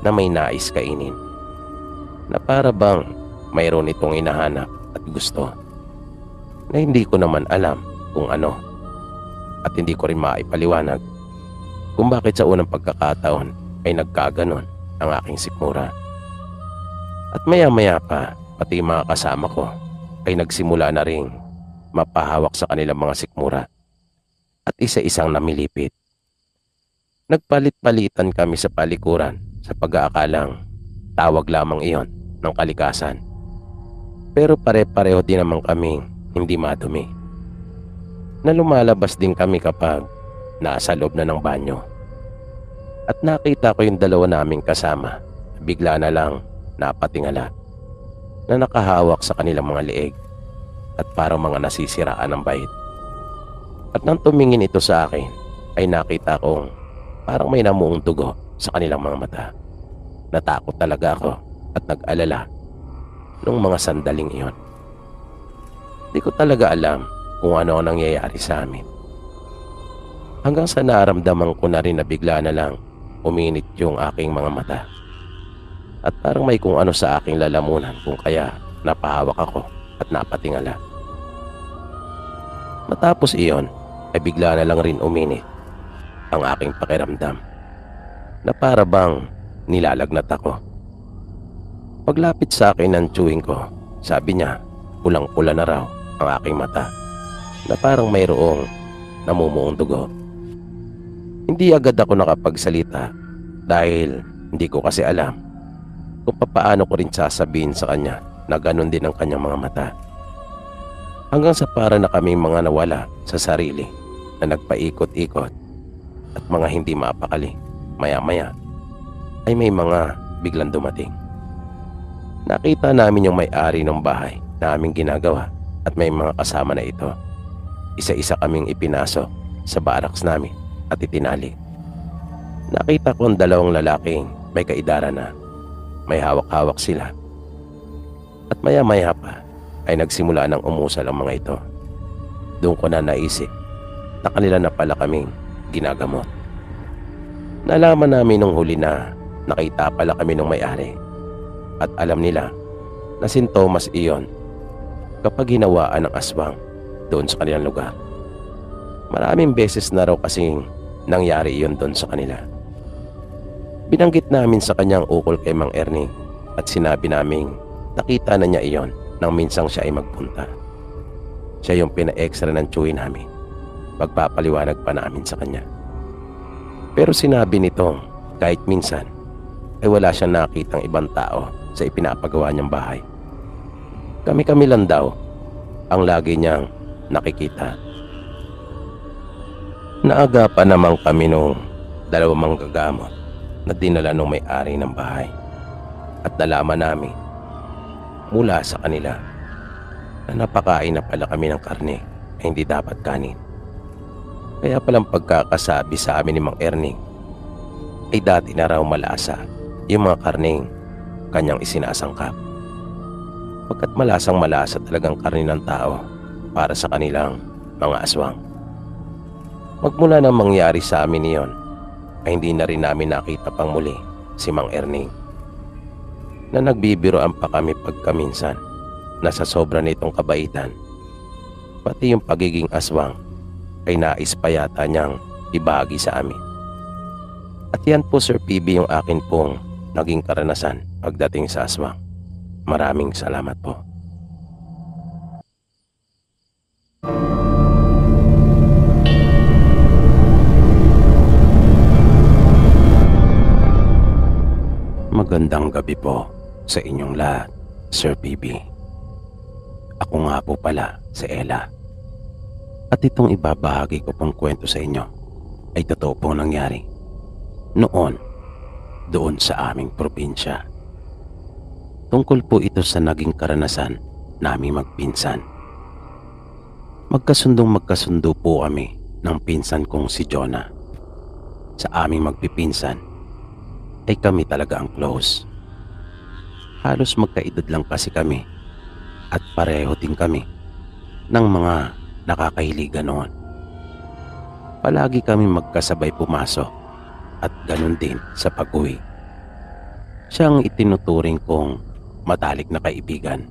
na may nais kainin. Na para bang mayroon itong hinahanap at gusto. Na hindi ko naman alam kung ano. At hindi ko rin maipaliwanag kung bakit sa unang pagkakataon ay nagkaganon ang aking sikmura. At maya-maya pa, pati mga kasama ko ay nagsimula na ring mapahawak sa kanilang mga sikmura at isa-isang namilipit. Nagpalit-palitan kami sa palikuran sa pag-aakalang tawag lamang iyon ng kalikasan. Pero pare-pareho din naman kaming hindi madumi. Na lumalabas din kami kapag nasa loob na ng banyo. At nakita ko yung dalawa naming kasama, bigla na lang napatingala na nakahawak sa kanilang mga leeg at parang mga nasisiraan ng bait. At nang tumingin ito sa akin ay nakita kong parang may namuong dugo sa kanilang mga mata. Natakot talaga ako at nag-alala nung mga sandaling iyon. Di ko talaga alam kung ano ang nangyayari sa amin. Hanggang sa naramdaman ko na rin na bigla na lang uminit yung aking mga mata. At parang may kung ano sa aking lalamunan kung kaya napahawak ako at napatingala. Matapos iyon ay bigla na lang rin uminit ang aking pakiramdam na para bang nilalagnat ako. Paglapit sa akin ng chewing ko, sabi niya pulang-pula na raw ang aking mata na parang mayroong namumuong dugo. Hindi agad ako nakapagsalita dahil hindi ko kasi alam kung paano ko rin sasabihin sa kanya na ganun din ang kanyang mga mata. Hanggang sa para na kaming mga nawala sa sarili na nagpaikot-ikot at mga hindi mapakali. Maya-maya ay may mga biglang dumating. Nakita namin yung may-ari ng bahay na aming ginagawa at may mga kasama na ito. Isa-isa kaming ipinasok sa barracks namin at itinali. Nakita ko ang dalawang lalaking may kaedara na. May hawak-hawak sila. At maya-maya pa ay nagsimula ng umusal ang mga ito. Doon ko na naisip na kanila na pala kaming ginagamot. Nalaman namin nung huli na nakita pala kami ng may-ari at alam nila na sintomas iyon kapag hinawaan ng aswang doon sa kanilang lugar. Maraming beses na raw kasing nangyari iyon doon sa kanila. Binanggit namin sa kanyang ukol kay Mang Ernie at sinabi naming nakita na niya iyon nang minsang siya ay magpunta. Siya yung pina-extra ng tsuwi namin. Pagpapaliwanag pa namin sa kanya. Pero sinabi nitong kahit minsan ay wala siyang nakitang ibang tao sa ipinapagawa niyang bahay. Kami-kami lang daw ang lagi niyang nakikita. Naagapan naman kami nung dalawang manggagamot na dinala nung may-ari ng bahay at nalaman namin mula sa kanila na napakain na pala kami ng karne na hindi dapat kanin. Kaya palang pagkakasabi sa amin ni Mang Ernie ay dati na raw malasa yung mga karneng kanyang isinasangkap. Pagkat malasang malasa talagang karne ng tao para sa kanilang mga aswang. Magmula nang mangyari sa amin iyon ay hindi na rin namin nakita pang muli si Mang Ernie na nagbibiroan pa kami pagkaminsan na sa sobra nitong kabaitan pati yung pagiging aswang ay nais pa yata niyang ibahagi sa amin. At yan po Sir PB yung akin pong naging karanasan pagdating sa aswang. Maraming salamat po. Magandang gabi po sa inyong lahat, Sir PB. Ako nga po pala si Ella. At itong ibabahagi ko pong kwento sa inyo ay totoo pong nangyari noon doon sa aming probinsya. Tungkol po ito sa naging karanasan naming magpinsan. Magkasundo po kami ng pinsan kong si Jonah. Sa aming magpipinsan ay kami talaga ang close. Halos magkaedad lang kasi kami at pareho din kami ng mga nakakahiligan noon. Palagi kami magkasabay pumasok at ganun din sa pag-uwi. Siya ang itinuturing kong matalik na kaibigan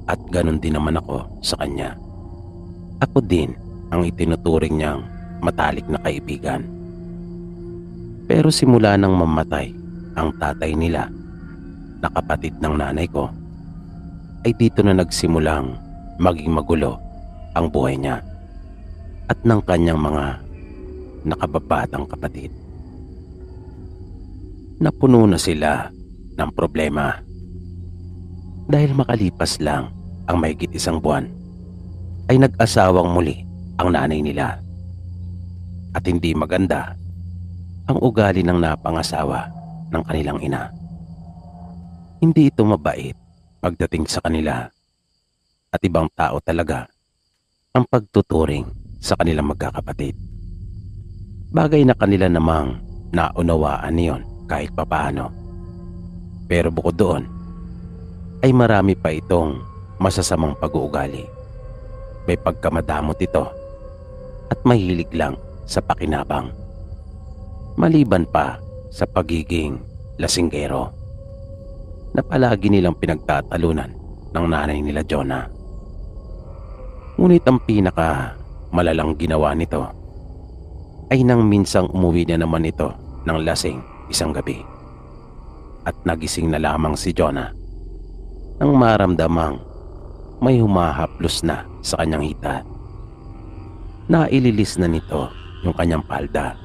at ganun din naman ako sa kanya. Ako din ang itinuturing niyang matalik na kaibigan. Pero simula nang mamatay ang tatay nila na kapatid ng nanay ko, ay dito na nagsimulang maging magulo ang buhay niya at ng kanyang mga nakababatang kapatid. Napuno na sila ng problema dahil makalipas lang ang mahigit isang buwan ay nag-asawang muli ang nanay nila at hindi maganda ang ugali ng napangasawa ng kanilang ina. Hindi ito mabait pagdating sa kanila at ibang tao talaga ang pagtuturing sa kanilang magkakapatid. Bagay na kanila namang naunawaan niyon kahit papaano. Pero bukod doon ay marami pa itong masasamang pag-uugali. May pagkamadamot ito at mahilig lang sa pakinabang. Maliban pa sa pagiging lasinggero na palagi nilang pinagtatalunan ng nanay nila Jonah. Ngunit ang pinaka malalang ginawa nito ay nang minsang umuwi na naman ito ng lasing isang gabi at nagising na lamang si Jonah nang maramdamang may humahaplos na sa kanyang hita. Naililis na nito yung kanyang palda.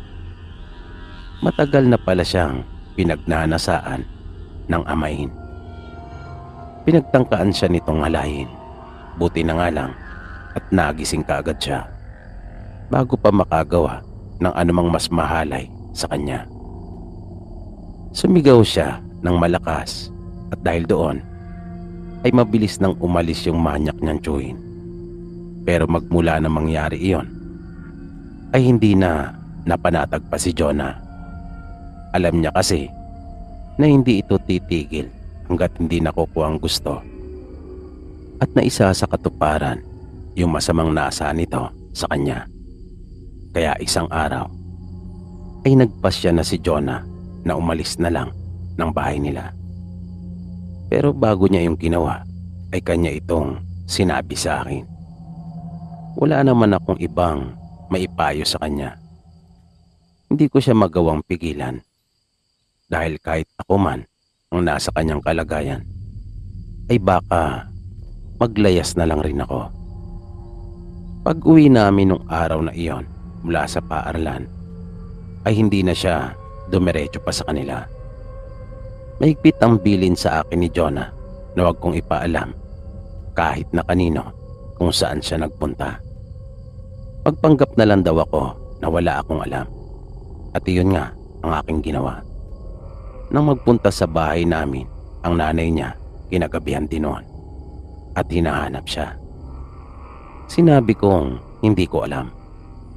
Matagal na pala siyang pinagnanasaan ng amain. Pinagtangkaan siya nitong halayin. Buti na nga lang at nagising kaagad siya bago pa makagawa ng anumang mas mahalay sa kanya. Sumigaw siya ng malakas at dahil doon ay mabilis nang umalis yung manyak niyang tiyuhin. Pero magmula na mangyari iyon ay hindi na napanatag pa si Jonah. Alam niya kasi na hindi ito titigil hanggat hindi nakukuha ang gusto at naisa sa katuparan yung masamang nasa nito sa kanya. Kaya isang araw ay nagpasya na si Jonah na umalis na lang ng bahay nila. Pero bago niya yung ginawa ay kanya itong sinabi sa akin. Wala naman akong ibang maipayo sa kanya. Hindi ko siya magawang pigilan dahil kahit ako man ang nasa kanyang kalagayan ay baka maglayas na lang rin ako. Pag-uwi namin nung araw na iyon mula sa paaralan ay hindi na siya dumiretso pa sa kanila. Mahigpit ang bilin sa akin ni Jonah na huwag kong ipaalam kahit na kanino kung saan siya nagpunta. Pagpanggap na lang daw ako na wala akong alam. At iyon nga ang aking ginawa. Nang magpunta sa bahay namin, ang nanay niya kinagabihan din noon at hinahanap siya. Sinabi kong hindi ko alam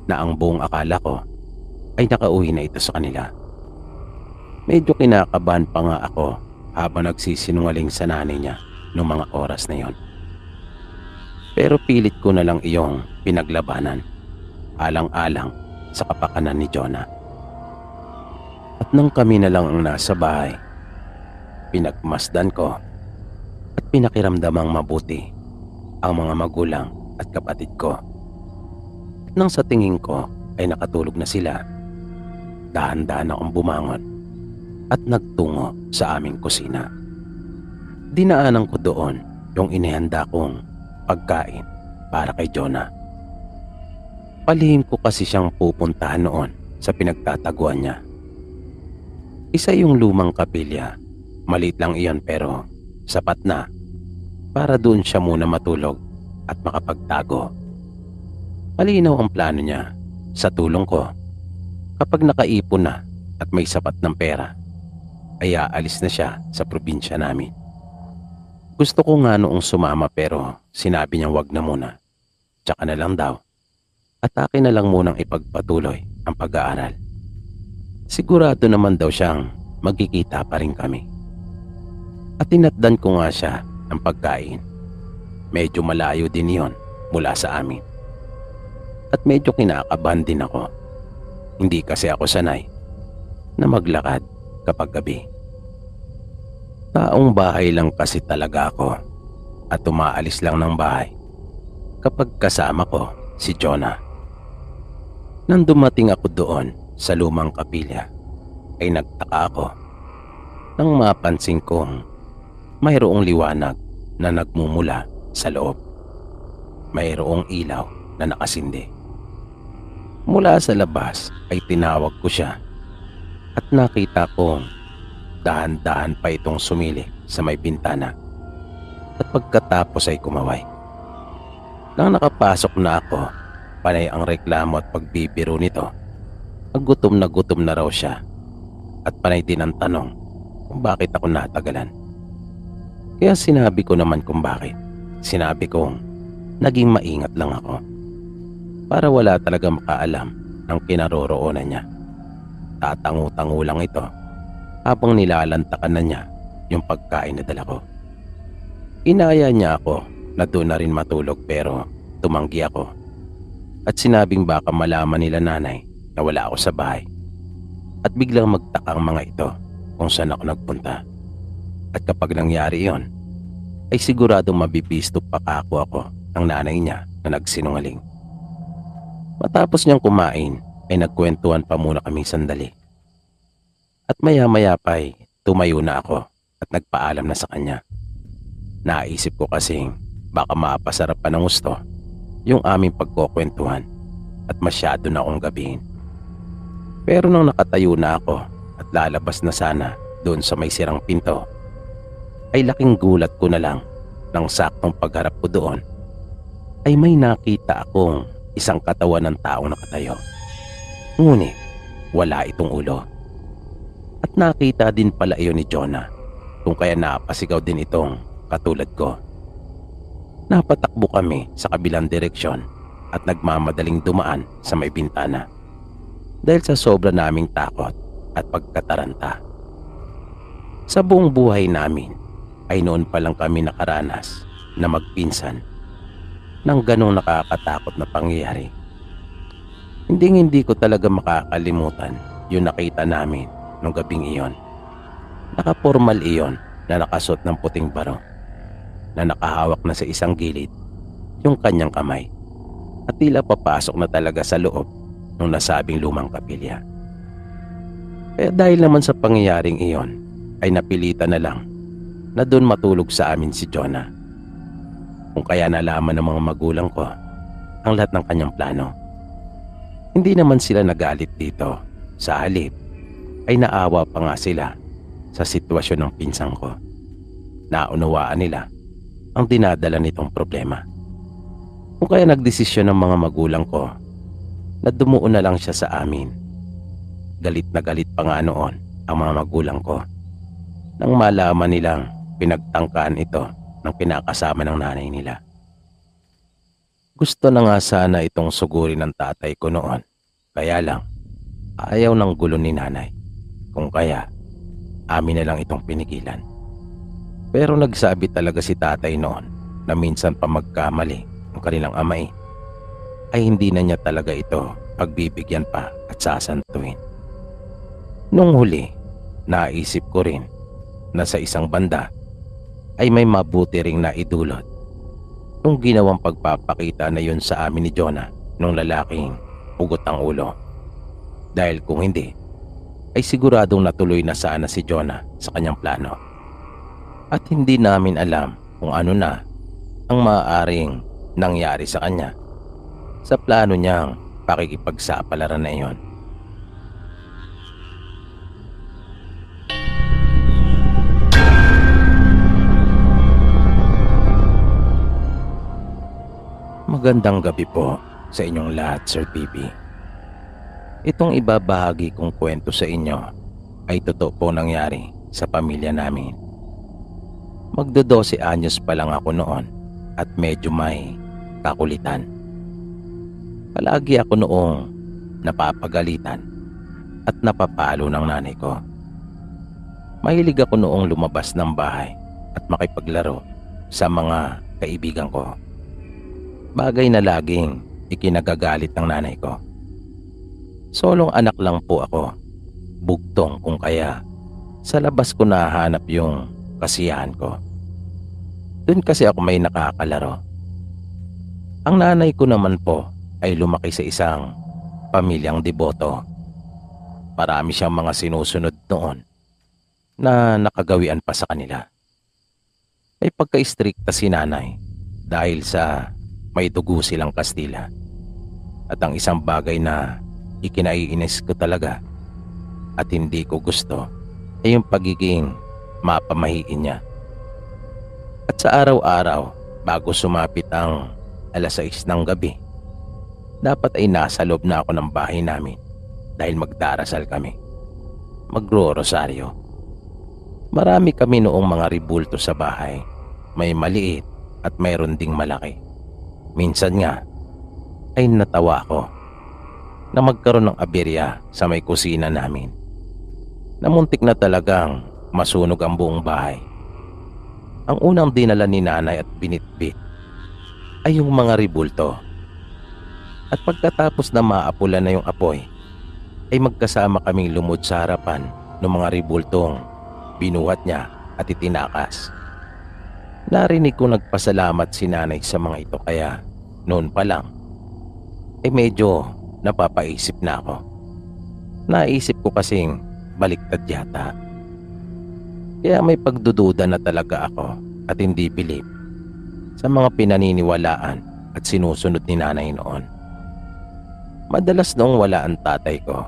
na ang buong akala ko ay nakauwi na ito sa kanila. Medyo kinakabahan pa nga ako habang nagsisinungaling sa nanay niya noong mga oras na yon. Pero pilit ko na lang iyong pinaglabanan alang-alang sa kapakanan ni Jonah. At nang kami na lang ang nasa bahay, pinagmasdan ko at pinakiramdamang mabuti ang mga magulang at kapatid ko. At nang sa tingin ko ay nakatulog na sila, dahan-dahan akong bumangon at nagtungo sa aming kusina. Dinaanan ko doon yung inihanda kong pagkain para kay Jonah. Palihim ko kasi siyang pupuntahan noon sa pinagtataguan niya. Isa yung lumang kapilya. Maliit lang iyon pero sapat na para doon siya muna matulog at makapagtago. Malinaw ang plano niya. Sa tulong ko, kapag nakaipon na at may sapat ng pera, ay aalis na siya sa probinsya namin. Gusto ko nga noong sumama pero sinabi niya wag na muna. Tsaka na lang daw. At akin na lang munang ipagpatuloy ang pag-aaral. Sigurado naman daw siyang magkikita pa rin kami. At tinatdan ko nga siya ng pagkain. Medyo malayo din yon mula sa amin. At medyo kinakabahan din ako. Hindi kasi ako sanay na maglakad kapag gabi. Taong bahay lang kasi talaga ako at umaalis lang ng bahay kapag kasama ko si Jonah. Nang dumating ako doon sa lumang kapilya ay nagtaka ako nang mapansin kong mayroong liwanag na nagmumula sa loob. Mayroong ilaw na nakasindi. Mula sa labas ay tinawag ko siya at nakita kong dahan-dahan pa itong sumili sa may bintana at pagkatapos ay kumaway. Nang nakapasok na ako, panay ang reklamo at pagbibiro nito. Gutom na raw siya at panay din ang tanong kung bakit ako natagalan. Kaya sinabi ko naman kung bakit. Sinabi kong naging maingat lang ako para wala talaga makaalam ng kinaroroonan niya. Tatangu-tangu lang ito habang nilalantakan na niya yung pagkain na dala ko. Inaya niya ako na doon na rin matulog pero tumanggi ako at sinabing baka malaman nila nanay na wala ako sa bahay at biglang magtaka ang mga ito kung saan ako nagpunta. At kapag nangyari yon ay siguradong mabibisto pa ako ng nanay niya na nagsinungaling. Matapos niyang kumain ay nagkwentuhan pa muna kami sandali. At maya-maya pa ay tumayo na ako at nagpaalam na sa kanya. Naisip ko kasing baka mapasarap pa ng gusto yung aming pagkukwentuhan at masyado na akong gabihin. Pero nang nakatayo na ako at lalabas na sana doon sa may sirang pinto, ay laking gulat ko na lang nang saktong pagharap ko doon ay may nakita akong isang katawan ng taong nakatayo. Ngunit wala itong ulo. At nakita din pala iyon ni Jonah, kung kaya napasigaw din itong katulad ko. Napatakbo kami sa kabilang direksyon at nagmamadaling dumaan sa may bintana dahil sa sobra naming takot at pagkataranta. Sa buong buhay namin ay noon pa lang kami nakaranas na magpinsan ng ganong nakakatakot na pangyayari. Hindi ko talaga makakalimutan yung nakita namin nung gabing iyon. Nakapormal iyon na nakasuot ng puting baro, na nakahawak na sa isang gilid yung kanyang kamay at tila papasok na talaga sa loob ng nasabing lumang kapilya. Kaya dahil naman sa pangyayaring iyon ay napilitan na lang na doon matulog sa amin si Jonah. Kung kaya nalaman ng mga magulang ko ang lahat ng kanyang plano. Hindi naman sila nagalit dito. Sa halip ay naawa pa nga sila sa sitwasyon ng pinsang ko. Naunawaan nila ang dinadala nitong problema. Kung kaya nagdesisyon ng mga magulang ko na dumuon na lang siya sa amin. Galit na galit pa nga noon ang mga magulang ko nang malaman nilang pinagtangkaan ito ng kinakasama ng nanay nila. Gusto na nga sana itong sugurin ng tatay ko noon, kaya lang ayaw ng gulo ni nanay. Kung kaya amin na lang itong pinigilan. Pero nagsabi talaga si tatay noon na minsan pa magkamali ang kanilang amay ay hindi na niya talaga ito pagbibigyan pa at sasantuin. Nung huli, naisip ko rin na sa isang banda ay may mabuti ring naidulot nung ginawang pagpapakita na yun sa amin ni Jonah nung lalaking ugot ang ulo. Dahil kung hindi, ay siguradong natuloy na sana si Jonah sa kanyang plano. At hindi namin alam kung ano na ang maaaring nangyari sa kanya sa plano niyang pakikipagsapalaran na iyon. Magandang gabi po sa inyong lahat, Sir Pipi. Itong ibabahagi kong kwento sa inyo ay totoo po nangyari sa pamilya namin. Magdo-12 anyos pa lang ako noon at medyo may kakulitan. Palagi ako noong napapagalitan at napapalo ng nanay ko. Mahilig ako noong lumabas ng bahay at makipaglaro sa mga kaibigan ko. Bagay na laging ikinagagalit ng nanay ko. Solong anak lang po ako, bugtong kung kaya sa labas ko nahanap yung kasiyahan ko. Doon kasi ako may nakakalaro. Ang nanay ko naman po ay lumaki sa isang pamilyang deboto. Marami siyang mga sinusunod noon na nakagawian pa sa kanila. Ay pagka-istrikta si nanay dahil sa may dugo silang Kastila. At ang isang bagay na ikinaiinis ko talaga at hindi ko gusto ay yung pagiging mapamahiin niya. At sa araw-araw bago sumapit ang 6:00 ng gabi, dapat ay nasa loob na ako ng bahay namin dahil magdarasal kami. Magro-rosaryo. Marami kami noong mga ribulto sa bahay. May maliit at mayroon ding malaki. Minsan nga ay natawa ako na magkaroon ng aberya sa may kusina namin. Namuntik na talagang masunog ang buong bahay. Ang unang dinala ni nanay at binitbit ay yung mga ribulto. At pagkatapos na maapula na yung apoy, ay magkasama kaming lumod sa harapan ng mga ribultong binuhat niya at itinakas. Narinig ko nagpasalamat si nanay sa mga ito kaya noon pa lang ay medyo napapaisip na ako. Naisip ko kasing baliktad yata. Kaya may pagdududa na talaga ako at hindi bilib sa mga pinaniniwalaan at sinusunod ni nanay noon. Madalas noong wala ang tatay ko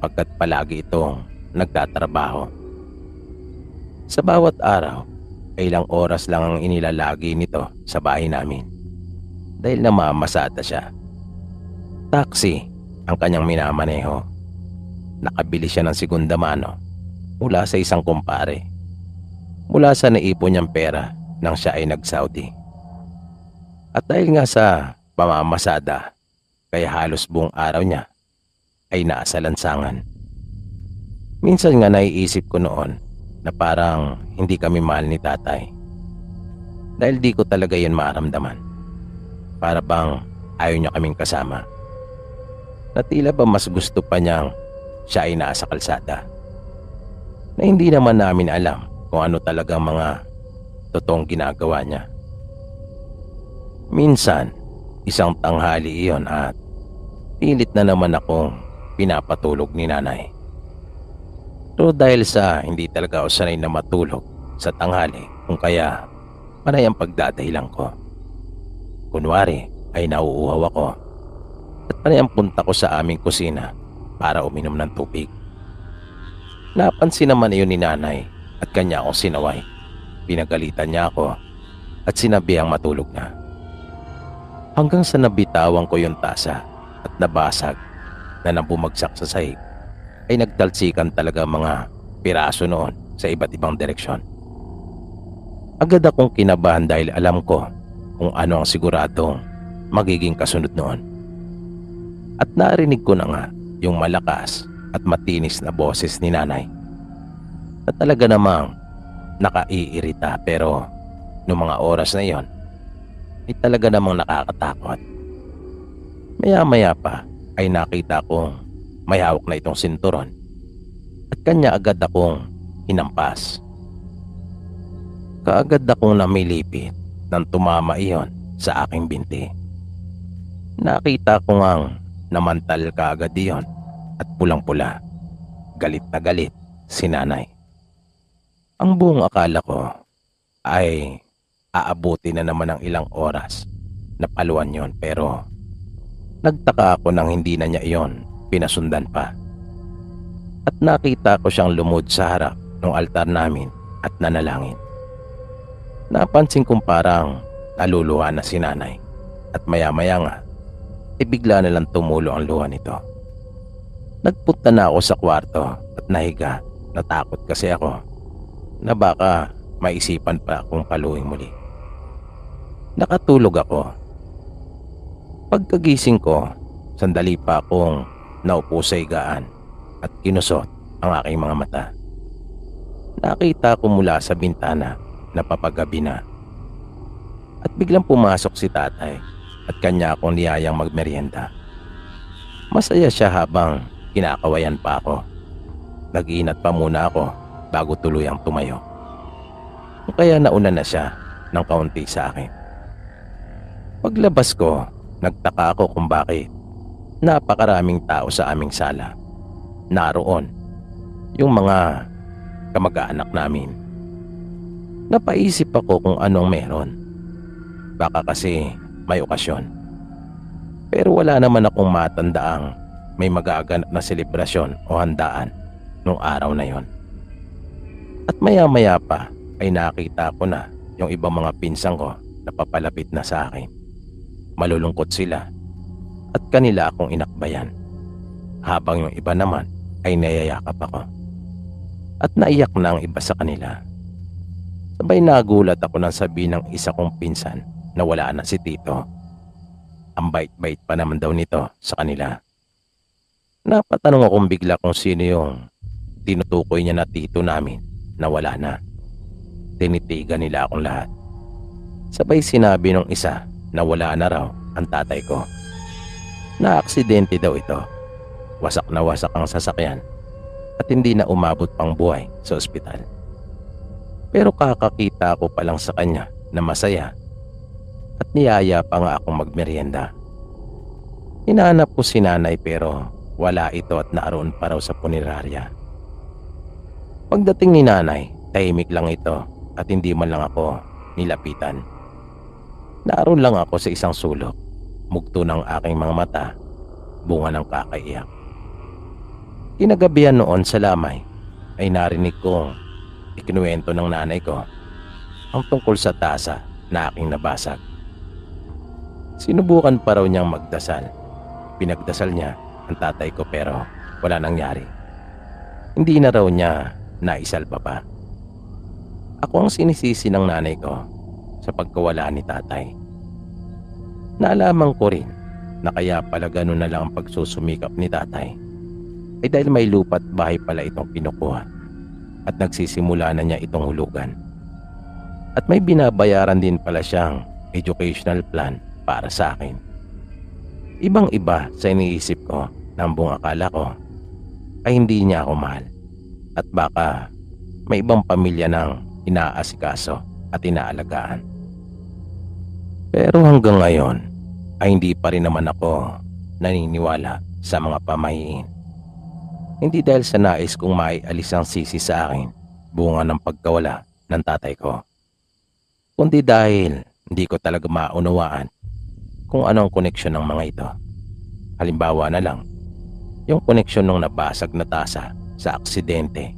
pagkat palagi itong nagtatrabaho. Sa bawat araw ay ilang oras lang ang inilalagi nito sa bahay namin dahil namamasada siya. Taxi ang kanyang minamaneho. Nakabili siya ng segunda mano mula sa isang kumpare. Mula sa naipon niyang pera nang siya ay nag-Saudi. At dahil nga sa pamamasada, kaya halos buong araw niya ay nasa lansangan. Minsan nga naiisip ko noon na parang hindi kami mahal ni tatay. Dahil di ko talaga yun maramdaman. Para bang ayaw niya kaming kasama. Na tila ba mas gusto pa niyang siya ay nasa kalsada. Na hindi naman namin alam kung ano talagang mga totoong ginagawa niya. Minsan, isang tanghali iyon at pilit na naman akong pinapatulog ni nanay. Pero dahil sa hindi talaga ako sanay na matulog sa tanghali, kung kaya panay ang pagdadahilan ko. Kunwari ay nauuhaw ako at panay ang punta ko sa aming kusina para uminom ng tubig. Napansin naman iyon ni nanay at kanya akong sinaway. Pinagalitan niya ako at sinabihang matulog na. Hanggang sa nabitawan ko yung tasa at nabasag na nang bumagsak sa sahig, ay nagtalsikan talaga mga piraso noon sa iba't ibang direksyon. Agad akong kinabahan dahil alam ko kung ano ang siguradong magiging kasunod noon. At narinig ko na nga yung malakas at matinis na boses ni nanay na talaga namang nakaiirita, pero noong mga oras na iyon ay talaga namang nakakatakot. Maya-maya pa ay nakita kong may hawak na itong sinturon at kanya agad akong hinampas. Kaagad akong namilipit nang tumama iyon sa aking binti. Nakita ko ngang namantal kaagad iyon at pulang-pula. Galit na galit si nanay. Ang buong akala ko ay aabuti na naman ng ilang oras na paluan yon, pero nagtaka ako nang hindi na niya iyon pinasundan pa. At nakita ko siyang lumod sa harap ng altar namin at nanalangin. Napansin kong parang naluluha na si nanay at maya-maya nga ay bigla na lang tumulo ang luha nito. Nagpunta na ako sa kwarto at nahiga. Natakot kasi ako na baka maisipan pa akong paluhin muli. Nakatulog ako. Pagkagising ko, sandali pa akong naupo sa higaan at kinusot ang aking mga mata. Nakita ko mula sa bintana na papagabi na. At biglang pumasok si tatay at kanya akong niyayang magmerienda. Masaya siya habang kinakawayan pa ako. Nag-iinat pa muna ako bago tuluyang tumayo. Kaya nauna na siya ng kaunti sa akin. Paglabas ko, nagtaka ako kung bakit napakaraming tao sa aming sala. Naroon yung mga kamag-anak namin. Napaisip ako kung anong meron. Baka kasi may okasyon. Pero wala naman akong matandaang may magaganap na selebrasyon o handaan nung araw na yon. At maya-maya pa ay nakita ko na yung ibang mga pinsang ko na papalapit na sa akin. Malulungkot sila at kanila akong inakbayan, habang yung iba naman ay nayayakap ako. At naiyak na ang iba sa kanila. Sabay nagulat ako nang sabihin ng isa kong pinsan na wala na si Tito. Ang bait-bait pa naman daw nito sa kanila. Napatanong akong bigla kung sino yung tinutukoy niya na tito namin na wala na. Tinitigan nila akong lahat. Sabay sinabi ng isa na wala na raw ang tatay ko. Na-aksidente daw ito. Wasak na wasak ang sasakyan at hindi na umabot pang buhay sa ospital. Pero kakakita ko pa lang sa kanya na masaya at niyaya pa nga akong magmerienda. Hinahanap ko si nanay pero wala ito at naroon pa raw sa punerarya. Pagdating ni nanay, tahimik lang ito at hindi man lang ako nilapitan. Naroon lang ako sa isang sulok, mugto ng aking mga mata, bunga ng kakaiyak. Kinagabihan noon sa lamay ay narinig kong ikinuwento ng nanay ko ang tungkol sa tasa na aking nabasag. Sinubukan pa raw niyang magdasal. Pinagdasal niya ang tatay ko pero wala nangyari. Hindi na raw niya naisalba pa. Ako ang sinisisi ng nanay ko sa pagkawala ni tatay. Naalaman ko rin na kaya pala ganun na lang ang pagsusumikap ni tatay ay dahil may lupa't bahay pala itong kinukuha at nagsisimula na niya itong hulugan. At may binabayaran din pala siyang educational plan para sa akin. Ibang iba sa iniisip ko na ang buong akala ko ay hindi niya ako mahal at baka may ibang pamilya nang inaasikaso at inaalagaan. Pero hanggang ngayon ay hindi pa rin naman ako naniniwala sa mga pamahiin. Hindi dahil sa nais kong maialis ang sisi sa akin bunga ng pagkawala ng tatay ko, kundi dahil hindi ko talaga maunawaan kung ano ang koneksyon ng mga ito. Halimbawa na lang, yung koneksyon ng nabasag na tasa sa aksidente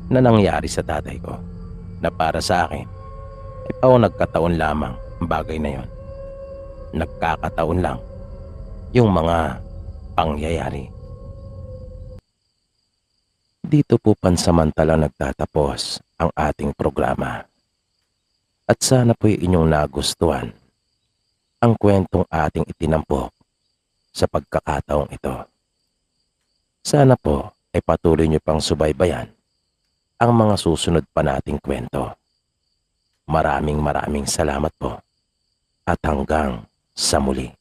na nangyari sa tatay ko, na para sa akin ay nagkataon lamang ang bagay na yon. Nagkakataon lang yung mga pangyayari. Dito po pansamantalang nagtatapos ang ating programa. At sana po'y inyong nagustuhan ang kwentong ating itinampok sa pagkakataong ito. Sana po ay patuloy niyo pang subaybayan ang mga susunod pa nating kwento. Maraming salamat po at hanggang sa muli.